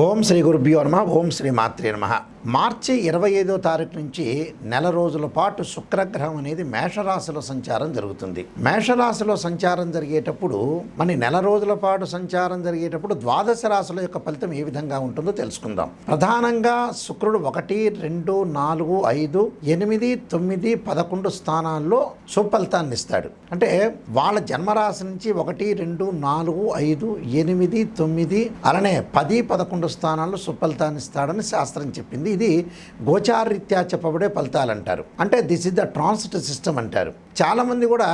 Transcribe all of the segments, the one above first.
ఓం శ్రీ గురుభ్యో నమః. ఓం శ్రీ మాత్రే నమః. మార్చి 25వ తారీఖు నుంచి నెల రోజుల పాటు శుక్రగ్రహం అనేది మేషరాశిలో సంచారం జరుగుతుంది. మేషరాశిలో సంచారం జరిగేటప్పుడు నెల రోజుల పాటు సంచారం జరిగేటప్పుడు ద్వాదశ రాశుల యొక్క ఫలితం ఏ విధంగా ఉంటుందో తెలుసుకుందాం. ప్రధానంగా శుక్రుడు 1, 2, 4, 5, 8, 9, 11 స్థానాల్లో సుఫలితాన్ని ఇస్తాడు. అంటే వాళ్ళ జన్మరాశి నుంచి 1, 2, 4, 5, 8, 9 అలానే 10, 11 స్థానాల్లో సుఫలితాన్ని ఇస్తాడని శాస్త్రం చెప్పింది. ఇది గోచారరీత్యా చెప్పబడే ఫలితాలు అంటారు. అంటే this is the transit system అంటారు. చాలామంది కూడా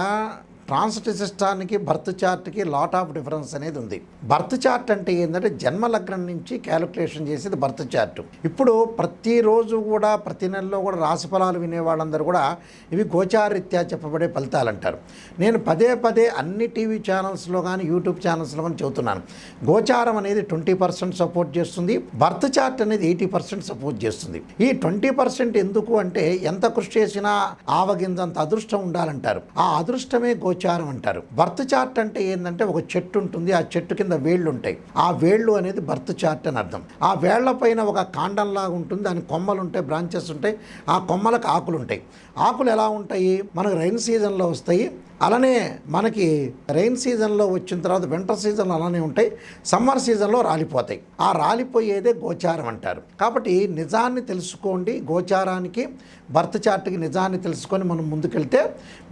ట్రాన్సిట్ సిస్టానికి బర్త్ చార్ట్కి లాట్ ఆఫ్ డిఫరెన్స్ అనేది ఉంది. బర్త్ చార్ట్ అంటే ఏంటంటే జన్మ లగ్నం నుంచి క్యాలిక్యులేషన్ చేసేది బర్త్ చార్ట్. ఇప్పుడు ప్రతిరోజు కూడా ప్రతి నెలలో కూడా రాశి ఫలాలు వినే వాళ్ళందరూ కూడా ఇవి గోచారరీత్యా చెప్పబడే ఫలితాలు అంటారు. నేను పదే అన్ని టీవీ ఛానల్స్లో కానీ యూట్యూబ్ ఛానల్స్లో కానీ చెబుతున్నాను. గోచారం అనేది 20% సపోర్ట్ చేస్తుంది, బర్త్ చార్ట్ అనేది 80% సపోర్ట్ చేస్తుంది. ఈ 20% ఎందుకు అంటే ఎంత కృషి చేసినా ఆవగింజంత అదృష్టం ఉండాలంటారు. ఆ అదృష్టమే గోచారం అంటారు. బర్త్ చార్ట్ అంటే ఏంటంటే ఒక చెట్టు ఉంటుంది, ఆ చెట్టు కింద వేళ్ళు ఉంటాయి. ఆ వేళ్ళు అనేది బర్త్ చార్ట్ అని అర్థం. ఆ వేళ్ల పైన ఒక కాండంలాగా ఉంటుంది, దాని కొమ్మలు ఉంటాయి, బ్రాంచెస్ ఉంటాయి. ఆ కొమ్మలకు ఆకులు ఉంటాయి. ఆకులు ఎలా ఉంటాయి? మనకు రైన్ సీజన్లో వస్తాయి, అలానే మనకి రెయిన్ సీజన్లో వచ్చిన తర్వాత వింటర్ సీజన్లో అలానే ఉంటాయి, సమ్మర్ సీజన్లో రాలిపోతాయి. ఆ రాలిపోయేదే గోచారం అంటారు. కాబట్టి నిజాన్ని తెలుసుకోండి. గోచారానికి బర్త్ చార్ట్కి నిజాన్ని తెలుసుకొని మనం ముందుకెళ్తే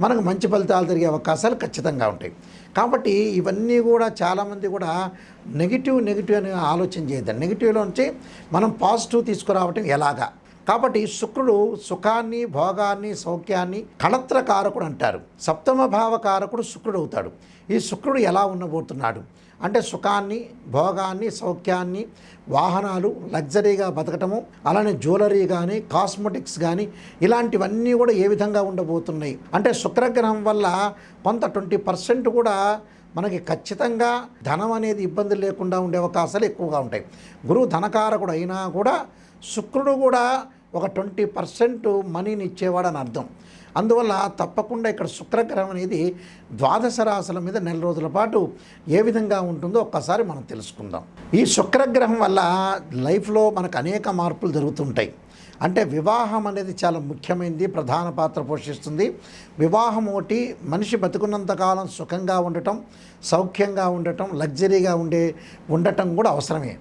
మనకు మంచి ఫలితాలు జరిగే అవకాశాలు ఖచ్చితంగా ఉంటాయి. కాబట్టి ఇవన్నీ కూడా చాలామంది కూడా నెగిటివ్ అని ఆలోచన చేయద్దండి. నెగిటివ్లో నుంచి మనం పాజిటివ్ తీసుకురావటం ఎలాగా? కాబట్టి శుక్రుడు సుఖాన్ని, భోగాన్ని, సౌఖ్యాన్ని కళత్రకారకుడు అంటారు. సప్తమ భావకారకుడు శుక్రుడు అవుతాడు. ఈ శుక్రుడు ఎలా ఉండబోతున్నాడు అంటే సుఖాన్ని, భోగాన్ని, సౌఖ్యాన్ని, వాహనాలు, లగ్జరీగా బతకటము, అలానే జ్యువెలరీ కానీ, కాస్మెటిక్స్ కానీ ఇలాంటివన్నీ కూడా ఏ విధంగా ఉండబోతున్నాయి అంటే శుక్రగ్రహం వల్ల కొంత 20% కూడా మనకి ఖచ్చితంగా ధనం అనేది ఇబ్బంది లేకుండా ఉండే అవకాశాలు ఎక్కువగా ఉంటాయి. గురువు ధనకారకుడు అయినా కూడా శుక్రుడు కూడా ఒక 20% మనీని ఇచ్చేవాడు అని అర్థం. అందువల్ల తప్పకుండా ఇక్కడ శుక్రగ్రహం అనేది ద్వాదశ రాశుల మీద నెల రోజుల పాటు ఏ విధంగా ఉంటుందో ఒక్కసారి మనం తెలుసుకుందాం. ఈ శుక్రగ్రహం వల్ల లైఫ్లో మనకు అనేక మార్పులు జరుగుతుంటాయి. అంటే వివాహం అనేది చాలా ముఖ్యమైనది, ప్రధాన పాత్ర పోషిస్తుంది. వివాహం ఒకటి మనిషి బతుకున్నంతకాలం సుఖంగా ఉండటం, సౌఖ్యంగా ఉండటం, లగ్జరీగా ఉండటం కూడా అవసరమే.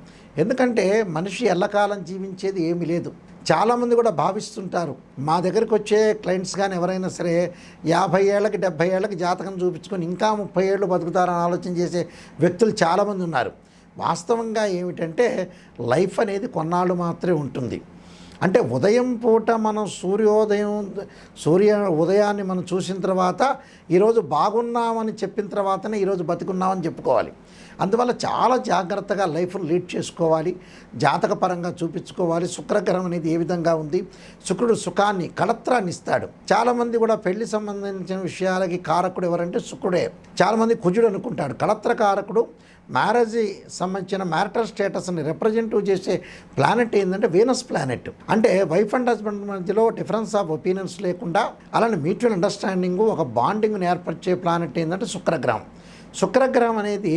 ఎందుకంటే మనిషి ఎల్లకాలం జీవించేది ఏమీ లేదు. చాలామంది కూడా భావిస్తుంటారు, మా దగ్గరికి వచ్చే క్లయింట్స్ కానీ ఎవరైనా సరే 50 ఏళ్ళకి 70 ఏళ్ళకి జాతకం చూపించుకొని ఇంకా 30 ఏళ్ళు బతుకుతారని ఆలోచన చేసే వ్యక్తులు చాలామంది ఉన్నారు. వాస్తవంగా ఏమిటంటే లైఫ్ అనేది కొన్నాళ్ళు మాత్రమే ఉంటుంది. అంటే ఉదయం పూట మనం ఉదయాన్ని మనం చూసిన తర్వాత ఈరోజు బాగున్నామని చెప్పిన తర్వాతనే ఈరోజు బతికున్నామని చెప్పుకోవాలి. అందువల్ల చాలా జాగ్రత్తగా లైఫ్ లీడ్ చేసుకోవాలి, జాతకపరంగా చూపించుకోవాలి. శుక్రగ్రహం అనేది ఏ విధంగా ఉంది? శుక్రుడు సుఖాన్ని, కళత్రాన్ని ఇస్తాడు. చాలామంది కూడా పెళ్లి సంబంధించిన విషయాలకి కారకుడు ఎవరంటే శుక్రుడే. చాలామంది కుజుడు అనుకుంటాడు. కళత్ర కారకుడు మ్యారేజ్ సంబంధించిన మ్యారిటల్ స్టేటస్ని రిప్రజెంటివ్ చేసే ప్లానెట్ ఏంటంటే వీనస్ ప్లానెట్. అంటే వైఫ్ అండ్ హస్బెండ్ మధ్యలో డిఫరెన్స్ ఆఫ్ ఒపీనియన్స్ లేకుండా అలానే మ్యూచువల్ అండర్స్టాండింగ్, ఒక బాండింగ్ని ఏర్పరిచే ప్లానెట్ ఏంటంటే శుక్రగ్రహం. శుక్రగ్రహం అనేది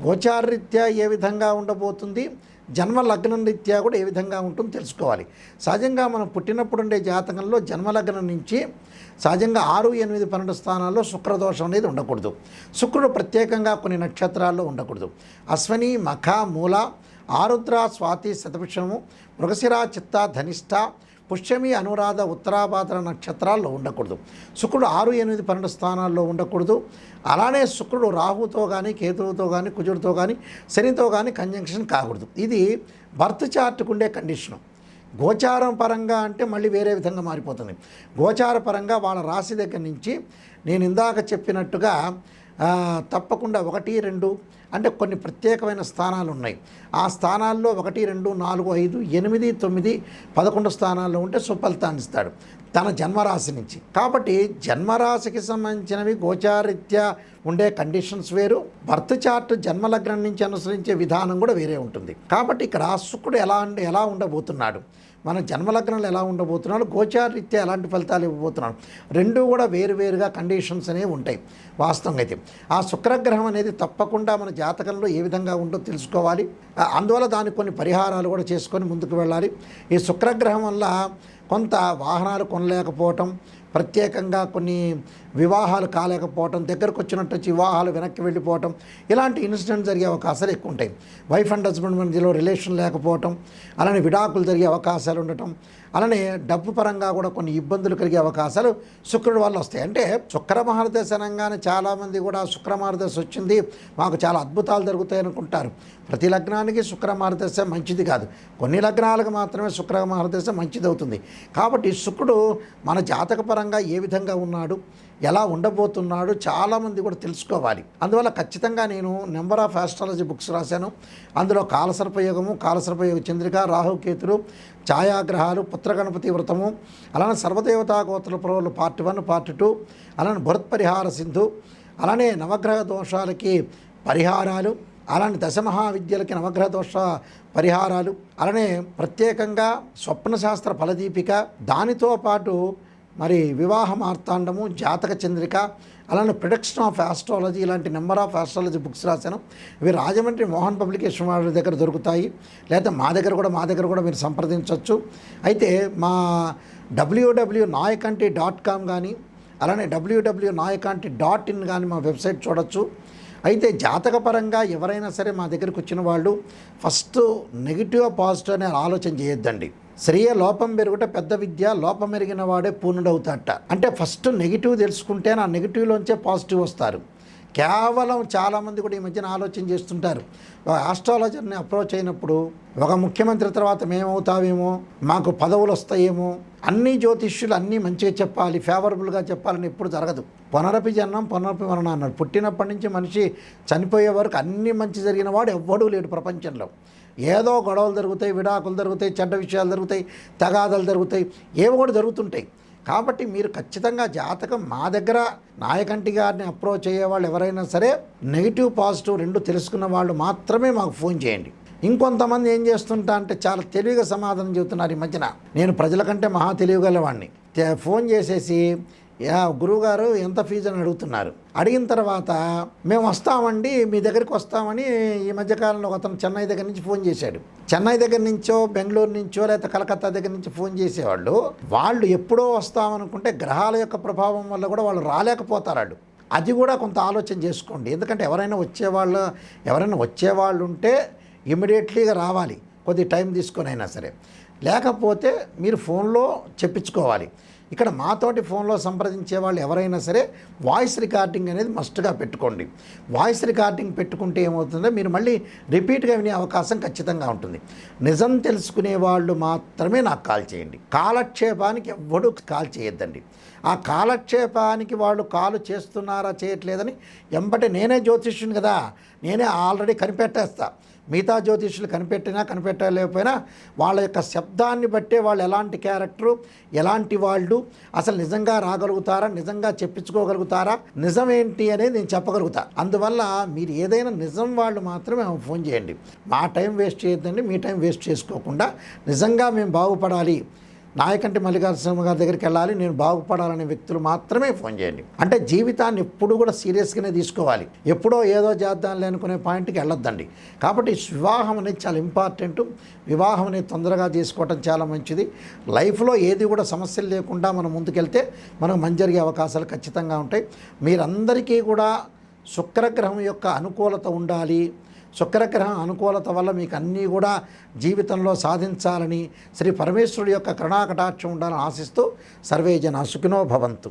గోచారరీత్యా ఏ విధంగా ఉండబోతుంది, జన్మ లగ్నం రీత్యా కూడా ఏ విధంగా ఉంటుందో తెలుసుకోవాలి. సహజంగా మనం పుట్టినప్పుడు ఉండే జాతకంలో జన్మలగ్నం నుంచి సహజంగా 6, 8, 12 స్థానాల్లో శుక్రదోషం అనేది ఉండకూడదు. శుక్రుడు ప్రత్యేకంగా కొన్ని నక్షత్రాల్లో ఉండకూడదు. అశ్విని, మఖ, మూల, ఆరుద్ర, స్వాతి, శతభిషము, మృగశిర, చిత్త, ధనిష్ట, పుష్యమి, అనురాధ, ఉత్తరాభాద్ర నక్షత్రాల్లో ఉండకూడదు. శుక్రుడు 6, 8, 12 స్థానాల్లో ఉండకూడదు. అలానే శుక్రుడు రాహుతో కానీ, కేతువుతో కానీ, కుజుడితో కానీ, శనితో కానీ కంజంక్షన్ కాకూడదు. ఇది బర్త్ చార్ట్కు ఉండే కండిషను. గోచారం పరంగా అంటే మళ్ళీ వేరే విధంగా మారిపోతుంది. గోచార పరంగా వాళ్ళ రాశి దగ్గర నుంచి నేను ఇందాక చెప్పినట్టుగా తప్పకుండా 1, 2 అంటే కొన్ని ప్రత్యేకమైన స్థానాలు ఉన్నాయి. ఆ స్థానాల్లో 1, 2, 4, 5, 8, 9, 11 స్థానాల్లో ఉంటే సుఫలితాన్ని ఇస్తాడు తన జన్మరాశి నుంచి. కాబట్టి జన్మరాశికి సంబంధించినవి గోచారరీత్యా ఉండే కండిషన్స్ వేరు, బర్త్ చార్ట్ జన్మలగ్నం నుంచి అనుసరించే విధానం కూడా వేరే ఉంటుంది. కాబట్టి ఇక్కడ శుక్రుడు ఎలా ఉండబోతున్నాడు? మన జన్మలగ్నాలు ఎలా ఉండబోతున్నాడు, గోచారరీత్యా ఎలాంటి ఫలితాలు ఇవ్వబోతున్నాడు, రెండూ కూడా వేరువేరుగా కండిషన్స్ అనేవి ఉంటాయి. వాస్తవంగా అయితే ఆ శుక్రగ్రహం అనేది తప్పకుండా మన జాతకంలో ఏ విధంగా ఉందో తెలుసుకోవాలి. అందువల్ల దానికి కొన్ని పరిహారాలు కూడా చేసుకొని ముందుకు వెళ్ళాలి. ఈ శుక్రగ్రహం వల్ల కొంత వాహనాలు కొనలేకపోవటం, ప్రత్యేకంగా కొన్ని వివాహాలు కాలేకపోవటం, దగ్గరకు వచ్చినట్టు వివాహాలు వెనక్కి వెళ్ళిపోవటం, ఇలాంటి ఇన్సిడెంట్ జరిగే అవకాశాలు ఎక్కువ ఉంటాయి. వైఫ్ అండ్ హస్బెండ్ మధ్యలో రిలేషన్ లేకపోవటం, అలానే విడాకులు జరిగే అవకాశాలు ఉండటం, అలానే డబ్బు పరంగా కూడా కొన్ని ఇబ్బందులు కలిగే అవకాశాలు శుక్రుడి వల్ల వస్తాయి. అంటే శుక్ర మహర్దశ అనగానే చాలామంది కూడా శుక్ర మహర్దశ వచ్చింది మాకు చాలా అద్భుతాలు జరుగుతాయి అనుకుంటారు. ప్రతి లగ్నానికి శుక్ర మహర్దశ మంచిది కాదు, కొన్ని లగ్నాలకు మాత్రమే శుక్ర మహర్దశ మంచిది అవుతుంది. కాబట్టి శుక్రుడు మన జాతకపరంగా ఏ విధంగా ఉన్నాడు, ఎలా ఉండబోతున్నాడు చాలామంది కూడా తెలుసుకోవాలి. అందువల్ల ఖచ్చితంగా నేను నెంబర్ ఆఫ్ ఆస్ట్రాలజీ బుక్స్ రాశాను. అందులో కాలసర్పయోగము, కాలసర్పయోగ చంద్రిక, రాహుకేతులు, ఛాయాగ్రహాలు, పుత్రగణపతి వ్రతము, అలానే సర్వదేవతా గోత్ర పురవులు పార్ట్ 1, పార్ట్ 2, అలానే భరత్ పరిహార సింధు, అలానే నవగ్రహ దోషాలకి పరిహారాలు, అలానే దశమహావిద్యలకి నవగ్రహ దోష పరిహారాలు, అలానే ప్రత్యేకంగా స్వప్నశాస్త్ర ఫలదీపిక, దానితో పాటు మరి వివాహ మార్తాండము, జాతక చంద్రిక, అలానే ప్రొడక్షన్ ఆఫ్ ఆస్ట్రాలజీ, ఇలాంటి నెంబర్ ఆఫ్ ఆస్ట్రాలజీ బుక్స్ రాశాను. ఇవి రాజమండ్రి మోహన్ పబ్లికేషన్ వాళ్ళ దగ్గర దొరుకుతాయి, లేదా మా దగ్గర కూడా మీరు సంప్రదించవచ్చు. అయితే మా www.nayakanti.com కానీ, అలానే www.nayakanti.in కానీ మా వెబ్సైట్ చూడొచ్చు. అయితే జాతకపరంగా ఎవరైనా సరే మా దగ్గరికి వచ్చిన వాళ్ళు ఫస్ట్ నెగిటివ్ పాజిటివ్ అనే ఆలోచన చేయొద్దండి. శ్రేయ లోపం పెరుగుట పెద్ద విద్య, లోపం ఎరిగిన వాడే పూర్ణుడవుతాట. అంటే ఫస్ట్ నెగిటివ్ తెలుసుకుంటే ఆ నెగిటివ్లోంచే పాజిటివ్ వస్తారు. కేవలం చాలామంది కూడా ఈ మధ్యన ఆలోచన చేస్తుంటారు, ఒక ఆస్ట్రాలజర్ని అప్రోచ్ అయినప్పుడు ఒక ముఖ్యమంత్రి తర్వాత మేమవుతామేమో, మాకు పదవులు వస్తాయేమో, అన్ని జ్యోతిష్యులు అన్నీ మంచిగా చెప్పాలి, ఫేవరబుల్గా చెప్పాలని ఎప్పుడు జరగదు. పునరపి జన్మం పునరపి మరణం అన్నారు. పుట్టినప్పటి నుంచి మనిషి చనిపోయే వరకు అన్నీ మంచి జరిగిన వాడు ఎవ్వడూ లేడు ప్రపంచంలో. ఏదో గొడవలు జరుగుతాయి, విడాకులు జరుగుతాయి, చెడ్డ విషయాలు జరుగుతాయి, తగాదాలు జరుగుతాయి, ఏవో కూడా జరుగుతుంటాయి. కాబట్టి మీరు ఖచ్చితంగా జాతకం మా దగ్గర నాయకంటి గారిని అప్రోచ్ అయ్యే వాళ్ళు ఎవరైనా సరే నెగిటివ్ పాజిటివ్ రెండు తెలుసుకున్న వాళ్ళు మాత్రమే మాకు ఫోన్ చేయండి. ఇంకొంతమంది ఏం చేస్తుంటా అంటే చాలా తెలివిగా సమాధానం చెబుతున్నారు ఈ మధ్యన. నేను ప్రజల కంటే మహా తెలివిగలవాడిని. ఫోన్ చేసేసి గురువుగారు ఎంత ఫీజు అని అడుగుతున్నారు. అడిగిన తర్వాత మేము వస్తామండి, మీ దగ్గరికి వస్తామని ఈ మధ్యకాలంలో అతను చెన్నై దగ్గర నుంచి ఫోన్ చేశాడు. చెన్నై దగ్గర నుంచో, బెంగళూరు నుంచో, లేదా కలకత్తా దగ్గర నుంచి ఫోన్ చేసేవాళ్ళు వాళ్ళు ఎప్పుడో వస్తామనుకుంటే గ్రహాల యొక్క ప్రభావం వల్ల కూడా వాళ్ళు రాలేకపోతారు. అది కూడా కొంత ఆలోచన చేసుకోండి. ఎందుకంటే ఎవరైనా వచ్చేవాళ్ళు ఉంటే ఇమ్మీడియట్లీగా రావాలి, కొద్ది టైం తీసుకొని అయినా సరే. లేకపోతే మీరు ఫోన్లో చెప్పించుకోవాలి. ఇక్కడ మాతోటి ఫోన్లో సంప్రదించే వాళ్ళు ఎవరైనా సరే వాయిస్ రికార్డింగ్ అనేది మస్ట్గా పెట్టుకోండి. వాయిస్ రికార్డింగ్ పెట్టుకుంటే ఏమవుతుందో మీరు మళ్ళీ రిపీట్గా వినే అవకాశం ఖచ్చితంగా ఉంటుంది. నిజం తెలుసుకునే వాళ్ళు మాత్రమే నాకు కాల్ చేయండి. కాలక్షేపానికి ఎవ్వడూ కాల్ చేయొద్దండి. ఆ కాలక్షేపానికి వాళ్ళు కాలు చేస్తున్నారా చేయట్లేదని ఎంబటే నేనే జ్యోతిష్యుని కదా, నేనే ఆల్రెడీ కనిపెట్టేస్తా. మిగతా జ్యోతిష్యులు కనిపెట్టలేకపోయినా వాళ్ళ యొక్క శబ్దాన్ని బట్టే వాళ్ళు ఎలాంటి క్యారెక్టరు, ఎలాంటి వాళ్ళు, అసలు నిజంగా రాగలుగుతారా, నిజంగా చెప్పించుకోగలుగుతారా, నిజం ఏంటి అనేది నేను చెప్పగలుగుతా. అందువల్ల మీరు ఏదైనా నిజం వాళ్ళు మాత్రమే ఫోన్ చేయండి. మా టైం వేస్ట్ చేయొద్దండి. మీ టైం వేస్ట్ చేసుకోకుండా నిజంగా మేము బాగుపడాలి, నాయకంటి మల్లికార్జున గారి దగ్గరికి వెళ్ళాలి, నేను బాగుపడాలనే వ్యక్తులు మాత్రమే ఫోన్ చేయండి. అంటే జీవితాన్ని ఎప్పుడు కూడా సీరియస్గానే తీసుకోవాలి. ఎప్పుడో ఏదో చేద్దాంలే అనుకునే పాయింట్కి వెళ్ళొద్దండి. కాబట్టి వివాహం అనేది చాలా ఇంపార్టెంట్. వివాహం అనేది తొందరగా చేసుకోవటం చాలా మంచిది. లైఫ్లో ఏది కూడా సమస్యలు లేకుండా మనం ముందుకెళ్తే మనకు మంచి జరిగే అవకాశాలు ఖచ్చితంగా ఉంటాయి. మీరందరికీ కూడా శుక్రగ్రహం యొక్క అనుకూలత ఉండాలి. శుక్రగ్రహం అనుకూలత వల్ల మీకు అన్నీ కూడా జీవితంలో సాధించాలని, శ్రీ పరమేశ్వరుడి యొక్క కరుణాకటాక్షం ఉండాలని ఆశిస్తూ సర్వే జన సుఖినో భవంతు.